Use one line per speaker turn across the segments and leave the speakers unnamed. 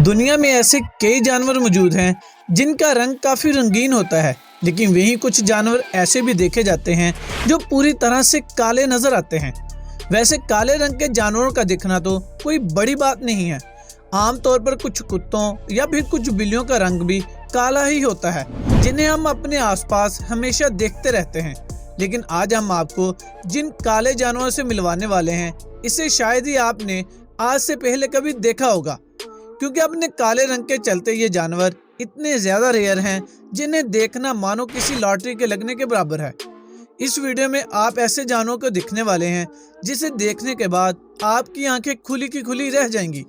दुनिया में ऐसे कई जानवर मौजूद हैं जिनका रंग काफ़ी रंगीन होता है, लेकिन वहीं कुछ जानवर ऐसे भी देखे जाते हैं जो पूरी तरह से काले नजर आते हैं। वैसे काले रंग के जानवरों का दिखना तो कोई बड़ी बात नहीं है। आमतौर पर कुछ कुत्तों या फिर कुछ बिल्लियों का रंग भी काला ही होता है, जिन्हें हम अपने आसपास हमेशा देखते रहते हैं। लेकिन आज हम आपको जिन काले जानवरों से मिलवाने वाले हैं, इसे शायद ही आपने आज से पहले कभी देखा होगा, क्योंकि अपने काले रंग के चलते ये जानवर इतने ज्यादा रेयर हैं जिन्हें देखना मानो किसी लॉटरी के लगने के बराबर है। इस वीडियो में आप ऐसे जानवरों को दिखने वाले हैं जिसे देखने के बाद आपकी आंखें खुली की खुली रह जाएंगी।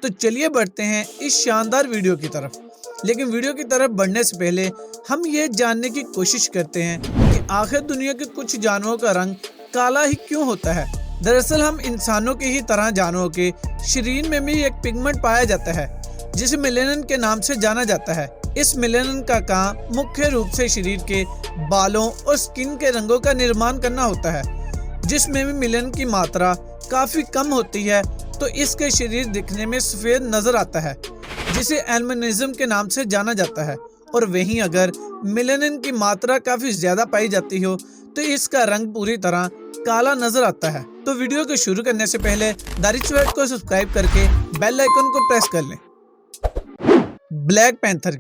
तो चलिए बढ़ते हैं इस शानदार वीडियो की तरफ। लेकिन वीडियो की तरफ बढ़ने से पहले हम ये जानने की कोशिश करते हैं कि आखिर दुनिया के कुछ जानवरों का रंग काला ही क्यों होता है। दरअसल हम इंसानों की ही तरह जानवरों के शरीर में भी एक पिगमेंट पाया जाता है जिसे मेलानिन के नाम से जाना जाता है। इस मेलानिन का काम मुख्य रूप से शरीर के बालों और स्किन के रंगों का निर्माण करना होता है। जिसमें भी मेलानिन की मात्रा काफी कम होती है तो इसके शरीर दिखने में सफेद नजर आता है, जिसे एल्बिनिज्म के नाम से जाना जाता है। और वहीं अगर मेलानिन की मात्रा काफी ज्यादा पाई जाती हो तो इसका रंग पूरी तरह काला नजर आता है। तो वीडियो को शुरू करने से पहले दारिचवेट को सब्सक्राइब करके बेल आइकन को प्रेस कर लें। Black panther,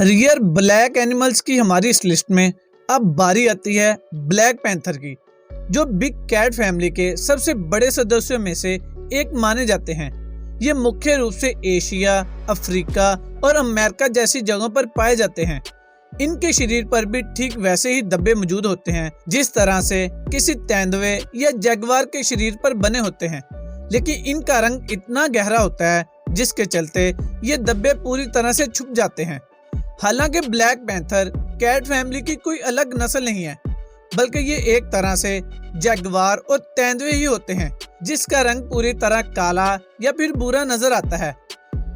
rear black animals की हमारी इस लिस्ट में अब बारी आती है ब्लैक पैंथर की, जो बिग कैट फैमिली के सबसे बड़े सदस्यों में से एक माने जाते हैं। ये मुख्य रूप से एशिया, अफ्रीका और अमेरिका जैसी जगहों पर पाए जाते हैं। इनके शरीर पर भी ठीक वैसे ही धब्बे मौजूद होते हैं जिस तरह से किसी तेंदुए या जगुआर के शरीर पर बने होते हैं, लेकिन इनका रंग इतना गहरा होता है जिसके चलते ये धब्बे पूरी तरह से छुप जाते हैं। हालांकि ब्लैक पैंथर कैट फैमिली की कोई अलग नस्ल नहीं है, बल्कि ये एक तरह से जगुआर और तेंदुए ही होते हैं जिसका रंग पूरी तरह काला या फिर भूरा नजर आता है।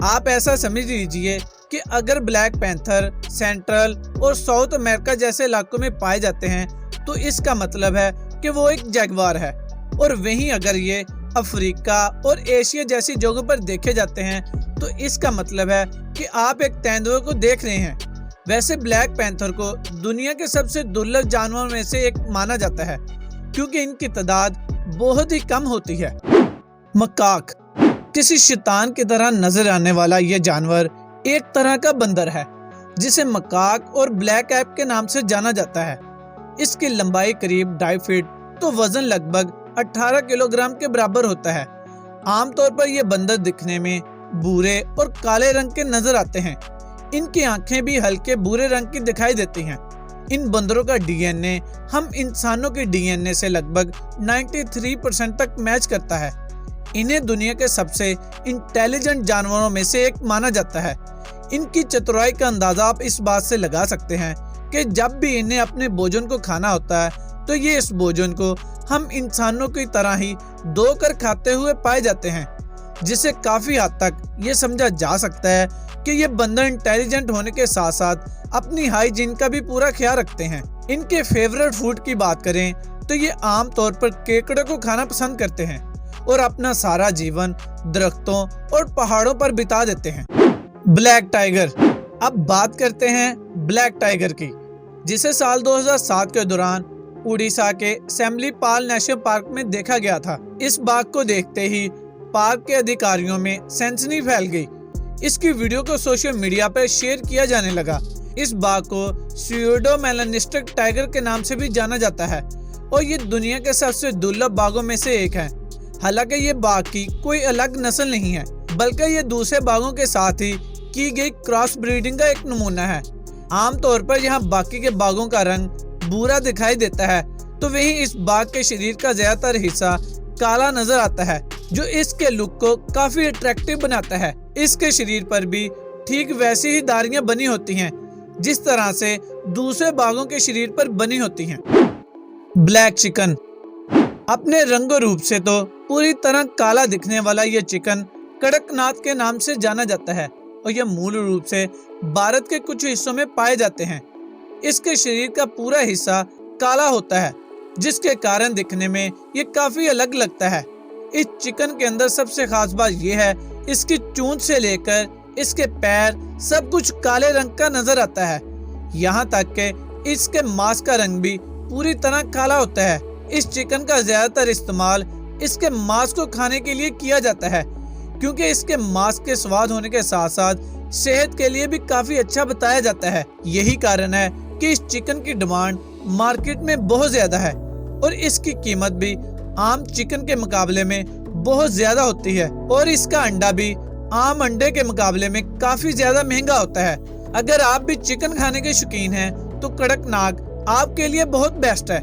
आप ऐसा समझ लीजिए कि अगर ब्लैक पैंथर सेंट्रल और साउथ अमेरिका जैसे इलाकों में पाए जाते हैं तो इसका मतलब है कि वो एक जगुआर है, और वहीं अगर ये अफ्रीका और एशिया जैसी जगहों पर देखे जाते हैं तो इसका मतलब है कि आप एक तेंदुए को देख रहे हैं। वैसे ब्लैक पैंथर को दुनिया के सबसे दुर्लभ जानवरों में से एक माना जाता है, क्योंकि इनकी तादाद बहुत ही कम होती है। मकाक, किसी शैतान की तरह नजर आने वाला यह जानवर एक तरह का बंदर है जिसे मकाक और ब्लैक ऐप के नाम से जाना जाता है। इसकी लंबाई करीब 2.5 फीट तो वजन लगभग 18 किलोग्राम के बराबर होता है। आमतौर पर यह बंदर दिखने में भूरे और काले रंग के नजर आते हैं। इनकी आंखें भी हल्के भूरे रंग की दिखाई देती हैं। इन बंदरों का डीएनए हम इंसानों के डीएनए से लगभग 93% तक मैच करता है। इन्हें दुनिया के सबसे इंटेलिजेंट जानवरों में से एक माना जाता है। इनकी चतुराई का अंदाजा आप इस बात से लगा सकते हैं कि जब भी इन्हें अपने भोजन को खाना होता है तो ये इस भोजन को हम इंसानों की तरह ही धोकर खाते हुए पाए जाते हैं, जिससे काफी हद तक ये समझा जा सकता है कि ये बंदर इंटेलिजेंट होने के साथ साथ अपनी हाइजीन का भी पूरा ख्याल रखते हैं। इनके फेवरेट फूड की बात करें तो ये आमतौर पर केकड़े को खाना पसंद करते हैं और अपना सारा जीवन दरख्तों और पहाड़ों पर बिता देते हैं। ब्लैक टाइगर, अब बात करते हैं ब्लैक टाइगर की, जिसे साल 2007 के दौरान उड़ीसा के सेमलीपाल नेशनल पार्क में देखा गया था। इस बाघ को देखते ही पार्क के अधिकारियों में सनसनी फैल गई। इसकी वीडियो को सोशल मीडिया पर शेयर किया जाने लगा। इस बाघ को स्यूडो मेलानिस्टिक टाइगर के नाम से भी जाना जाता है और ये दुनिया के सबसे दुर्लभ बाघों में से एक है। हालांकि ये बाघ की कोई अलग नस्ल नहीं है, बल्कि ये दूसरे बाघों के साथ ही की गई क्रॉस ब्रीडिंग का एक नमूना है। आमतौर पर यहाँ बाकी के बाघों का रंग भूरा दिखाई देता है, तो वहीं इस बाघ के शरीर का ज्यादातर हिस्सा काला नजर आता है, जो इसके लुक को काफी अट्रैक्टिव बनाता है। इसके शरीर पर भी ठीक वैसी ही धारियां बनी होती हैं जिस तरह से दूसरे बाघों के शरीर पर बनी होती हैं। ब्लैक चिकन, अपने रंग और रूप से तो पूरी तरह काला दिखने वाला यह चिकन कड़कनाथ के नाम से जाना जाता है और यह मूल रूप से भारत के कुछ हिस्सों में पाए जाते हैं। इसके शरीर का पूरा हिस्सा काला होता है, जिसके कारण दिखने में ये काफी अलग लगता है। इस चिकन के अंदर सबसे खास बात यह है इसकी चोंच से लेकर इसके पैर, सब कुछ काले रंग का नजर आता है। यहाँ तक कि इसके मांस का रंग भी पूरी तरह काला होता है। इस चिकन का ज्यादातर इस्तेमाल इसके मांस को खाने के लिए किया जाता है, क्योंकि इसके मांस के स्वाद होने के साथ साथ सेहत के लिए भी काफी अच्छा बताया जाता है। यही कारण है कि इस चिकन की डिमांड मार्केट में बहुत ज्यादा है और इसकी कीमत भी आम चिकन के मुकाबले में बहुत ज्यादा होती है और इसका अंडा भी आम अंडे के मुकाबले में काफी ज्यादा महंगा होता है। अगर आप भी चिकन खाने के शौकीन हैं तो कड़कनाथ आपके लिए बहुत बेस्ट है।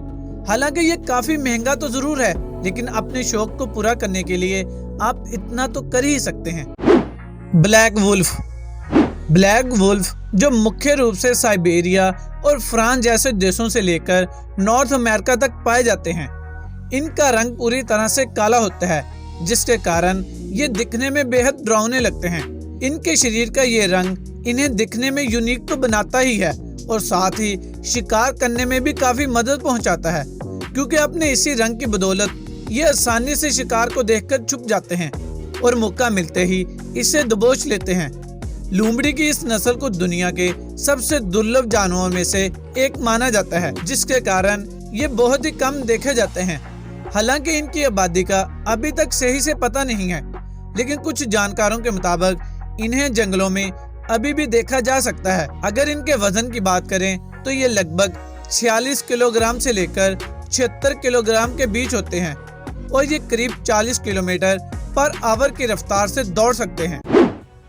हालांकि ये काफी महंगा तो जरूर है, लेकिन अपने शौक को पूरा करने के लिए आप इतना तो कर ही सकते हैं। Black wolf. ब्लैक वुल्फ जो मुख्य रूप से साइबेरिया और फ्रांस जैसे देशों से लेकर नॉर्थ अमेरिका तक पाए जाते हैं। इनका रंग पूरी तरह से काला होता है, जिसके कारण ये दिखने में बेहद डरावने लगते हैं। इनके शरीर का ये रंग इन्हें दिखने में यूनिक तो बनाता ही है और साथ ही शिकार करने में भी काफी मदद पहुंचाता है, क्योंकि अपने इसी रंग की बदौलत ये आसानी से शिकार को देखकर छुप जाते हैं और मौका मिलते ही इसे दबोच लेते हैं। लूमड़ी की इस नस्ल को दुनिया के सबसे दुर्लभ जानवरों में से एक माना जाता है, जिसके कारण ये बहुत ही कम देखे जाते हैं। हालांकि इनकी आबादी का अभी तक सही से पता नहीं है, लेकिन कुछ जानकारों के मुताबिक इन्हें जंगलों में अभी भी देखा जा सकता है। अगर इनके वजन की बात करें तो ये लगभग 46 किलोग्राम से लेकर 76 किलोग्राम के बीच होते हैं और ये करीब 40 किलोमीटर पर आवर की रफ्तार से दौड़ सकते हैं।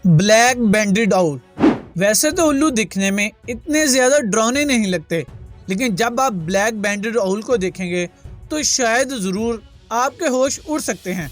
Black banded owl. वैसे तो उल्लू दिखने में इतने ज्यादा डरावने नहीं लगते, लेकिन जब आप ब्लैक बैंडेड आउल को देखेंगे तो शायद जरूर आपके होश उड़ सकते हैं,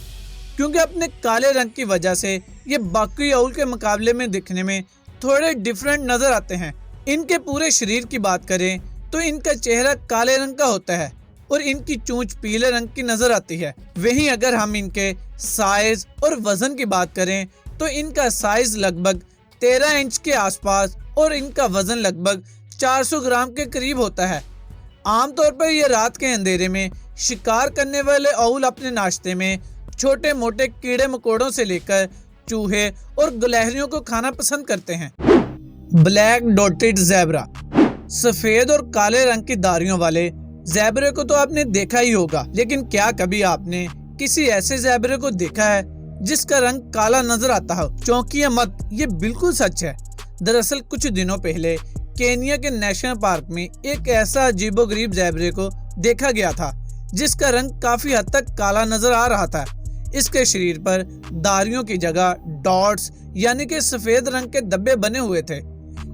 क्योंकि अपने काले रंग की वजह से ये बाकी आउल के मुकाबले में दिखने में थोड़े डिफरेंट नजर आते हैं। इनके पूरे शरीर की बात करें तो इनका चेहरा काले रंग का होता है और इनकी चोंच पीले रंग की नजर आती है। वहीं अगर हम इनके साइज और वजन की बात करें तो इनका साइज लगभग 13 इंच के आसपास और इनका वजन लगभग 400 ग्राम के करीब होता है। आमतौर पर ये रात के अंधेरे में शिकार करने वाले आउल अपने नाश्ते में छोटे मोटे कीड़े मकोड़ों से लेकर चूहे और गिलहरियों को खाना पसंद करते हैं। Black dotted zebra. सफेद और काले रंग की धारियों वाले ज़ेब्रे को तो आपने देखा ही होगा, लेकिन क्या कभी आपने किसी ऐसे ज़ेब्रे को देखा है जिसका रंग काला नजर आता हो? चौंकिए मत, ये बिल्कुल सच है। दरअसल कुछ दिनों पहले केनिया के नेशनल पार्क में एक ऐसा अजीबोगरीब ज़ेब्रे को देखा गया था जिसका रंग काफी हद तक काला नजर आ रहा था। इसके शरीर पर धारियों की जगह डॉट्स यानी कि सफेद रंग के धब्बे बने हुए थे।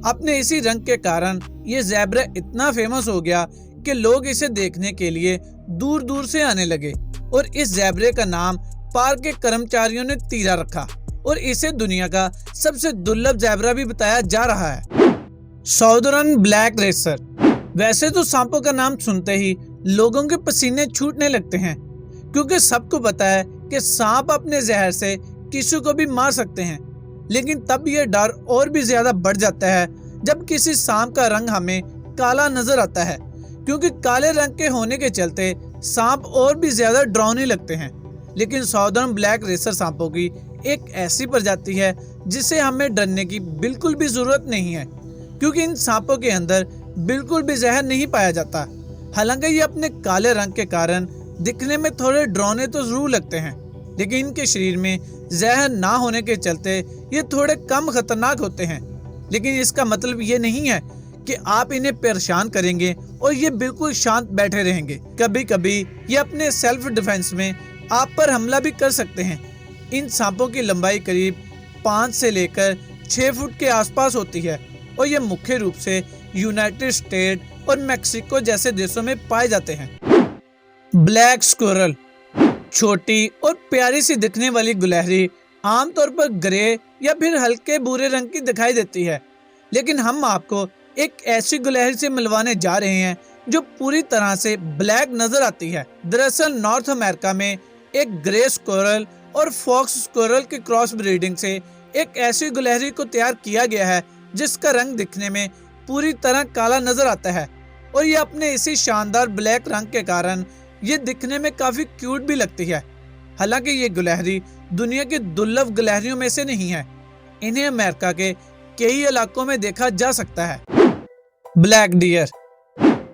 अपने इसी रंग के कारण ये ज़ेब्रा इतना फेमस हो गया कि लोग इसे देखने के लिए दूर दूर से आने लगे और इस ज़ेब्रे का नाम पार्क के कर्मचारियों ने तीरा रखा और इसे दुनिया का सबसे दुर्लभ ज़ेब्रा भी बताया जा रहा है। Southern black racer. वैसे तो सांपों का नाम सुनते ही लोगों के पसीने छूटने लगते हैं, क्योंकि सबको पता है कि सांप अपने जहर से किसी को भी मार सकते हैं। लेकिन तब ये डर और भी ज्यादा बढ़ जाता है जब किसी सांप का रंग हमें काला नजर आता है, क्योंकि काले रंग के होने के चलते सांप और भी ज्यादा डरावने लगते हैं। लेकिन साउदर्न ब्लैक रेसर सांपों की एक ऐसी प्रजाति है जिसे हमें डरने की बिल्कुल भी जरूरत नहीं है, क्योंकि इन सांपों के अंदर बिल्कुल भी जहर नहीं पाया जाता। हालांकि ये अपने काले रंग के कारण दिखने में थोड़े डरावने तो जरूर लगते हैं, लेकिन इनके शरीर में जहर ना होने के चलते ये थोड़े कम खतरनाक होते हैं। लेकिन इसका मतलब ये नहीं है कि आप इन्हें परेशान करेंगे और ये बिल्कुल शांत बैठे रहेंगे। कभी कभी ये अपने सेल्फ डिफेंस में आप पर हमला भी कर सकते हैं। इन सांपों की लंबाई करीब 5 से लेकर 6 फुट के आसपास होती है और ये मुख्य रूप से यूनाइटेड स्टेट और मेक्सिको जैसे देशों में पाए जाते हैं। Black squirrel. छोटी और प्यारी सी दिखने वाली गिलहरी आमतौर पर ग्रे या फिर हल्के भूरे रंग की दिखाई देती है, लेकिन हम आपको एक ऐसी गिलहरी से मिलवाने जा रहे हैं जो पूरी तरह से ब्लैक नजर आती है। दरअसल नॉर्थ अमेरिका में एक ग्रे स्क्विरल और फॉक्स स्क्विरल की क्रॉस ब्रीडिंग से एक ऐसी गिलहरी को तैयार किया गया है जिसका रंग दिखने में पूरी तरह काला नजर आता है और ये अपने इसी शानदार ब्लैक रंग के कारण ये दिखने में काफी क्यूट भी लगती है। हालांकि ये गिलहरी दुनिया की दुर्लभ गिलहरियों में से नहीं है, इन्हें अमेरिका के कई इलाकों में देखा जा सकता है। Black deer.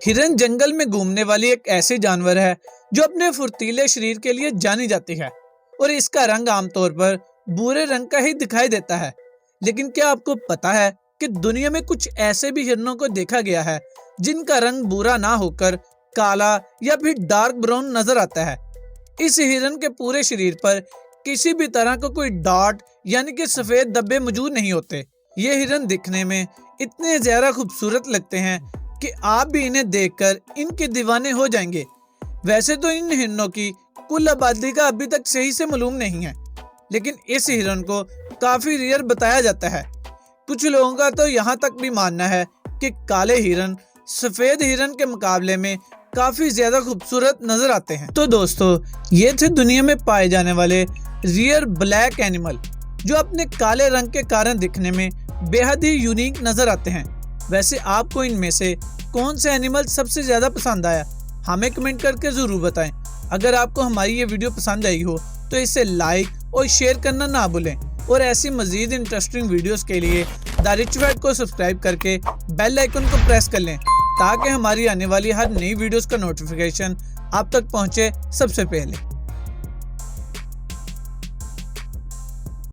हिरन जंगल में घूमने वाली एक ऐसी जानवर है जो अपने फुर्तीले शरीर के लिए जानी जाती है और इसका रंग आमतौर पर भूरे रंग का ही दिखाई देता है। लेकिन क्या आपको पता है कि दुनिया में कुछ ऐसे भी हिरणों को देखा गया है जिनका रंग भूरा ना होकर काला या फिर डार्क ब्राउन नजर आता है। इस हिरन के पूरे शरीर पर किसी भी तरह का कोई डॉट यानी कि सफेद धब्बे मौजूद नहीं होते। ये हिरन दिखने में इतने ज्यादा खूबसूरत लगते हैं कि आप भी इन्हें देखकर इनके दीवाने हो जाएंगे। वैसे तो इन हिरणों की कुल आबादी का अभी तक सही से मालूम नहीं है, लेकिन इस हिरन को काफी रेयर बताया जाता है। कुछ लोगों का तो यहाँ तक भी मानना है कि काले हिरन सफेद हिरन के मुकाबले में काफी ज्यादा खूबसूरत नजर आते हैं। तो दोस्तों, ये थे दुनिया में पाए जाने वाले रेयर ब्लैक एनिमल जो अपने काले रंग के कारण दिखने में बेहद ही यूनिक नजर आते हैं। वैसे आपको इनमें से कौन सा एनिमल सबसे ज्यादा पसंद आया, हमें कमेंट करके जरूर बताएं। अगर आपको हमारी ये वीडियो पसंद आई हो तो इसे लाइक और शेयर करना ना भूलें और ऐसी मजीद इंटरेस्टिंग वीडियोस के लिए द रिच फैक्ट को सब्सक्राइब करके बेल आइकन को प्रेस कर लें ताकि हमारी आने वाली हर नई वीडियोस का नोटिफिकेशन आप तक पहुंचे सबसे पहले।